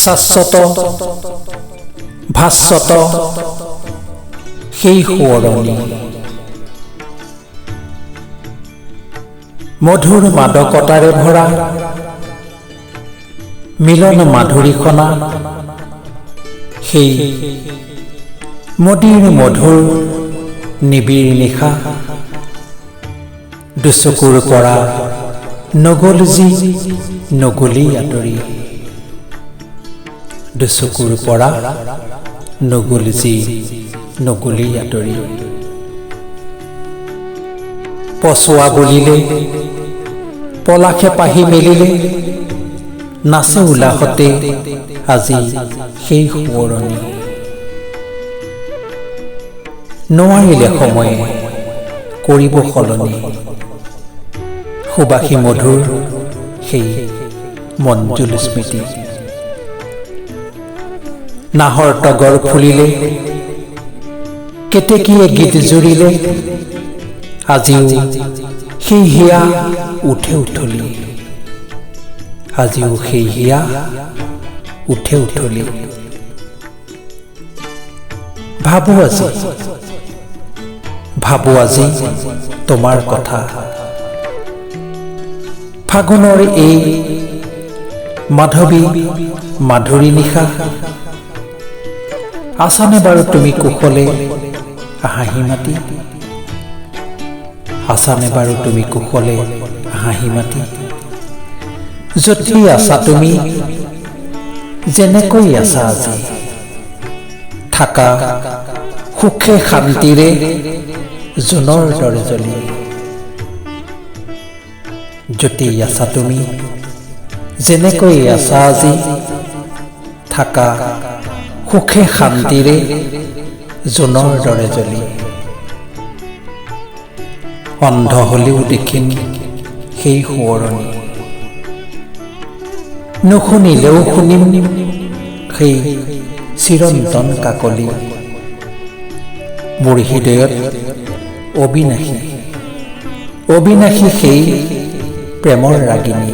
শাশ্বত ভাস্বত সেই সোঁৱৰণী, মধুৰ মাদকতাৰে ভৰা মিলন মাধুৰীখনা, সেই মদিৰ মধুৰ নিবিড় নিশা, দুচকুৰ পৰা নগল যি নগলি আঁতৰি, দুচকুৰ পৰা নগল যি নগলি আঁতৰি। পছোৱা বলিলে পলাশে পাহি মেলিলে, নাচে উলাহতে আজি সেই সোঁৱৰণী। নোৱাৰিলে সময়ে কৰিব সলনি, সুবাসী মধুৰ সেই মঞ্জুল স্মৃতি। নাহৰ তগৰ ফুলিলে কেতেকীয়ে গীত জুৰিলে, আজিও সেই হিয়া উঠে উঠলি, আজিও সেই হিয়া উঠে উঠলি। ভাবো আজি তোমাৰ কথা, ফাগুনৰ এই মাধৱী মাধুৰী নিশা, আছানে বাৰু তুমি কুশলে হাঁহি মাতি, আছানে বাৰু তুমি কুশলে হাঁহি মাতি। য'তেই আছা তুমি, যেনেকৈ আছা আজি, থাকা সুখে শান্তিৰে জোনৰ দৰে জ্বলি। য'তেই আছা তুমি, যেনেকৈ আছা আজি, থাকা সুখে শান্তিৰে জোনৰ দৰে জ্বলি। অন্ধ হলেও দেখিম সেই সোঁৱৰণী, নুশুনিলেও শুনিম সেই চিৰন্তন কাকলি। মোৰ হৃদয়ত অবিনাশী অবিনাশী সেই প্ৰেমৰ ৰাগিনী,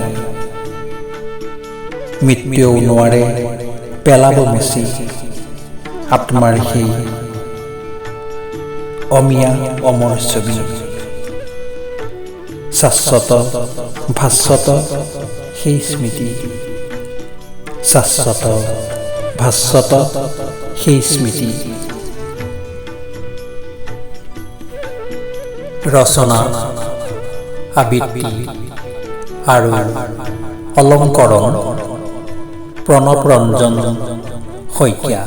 মৃত্যুও নোৱাৰে পেলাব মুচি আত্মাৰ সেই অমিয়া অমৰ ছবি। শাশ্বত ভাস্বত সেই স্মৃতি, শাশ্বত ভাস্বত সেই স্মৃতি। ৰচনা আবৃত্তি আৰু অলংকৰণ প্ৰণৱ ৰঞ্জন শইকীয়া।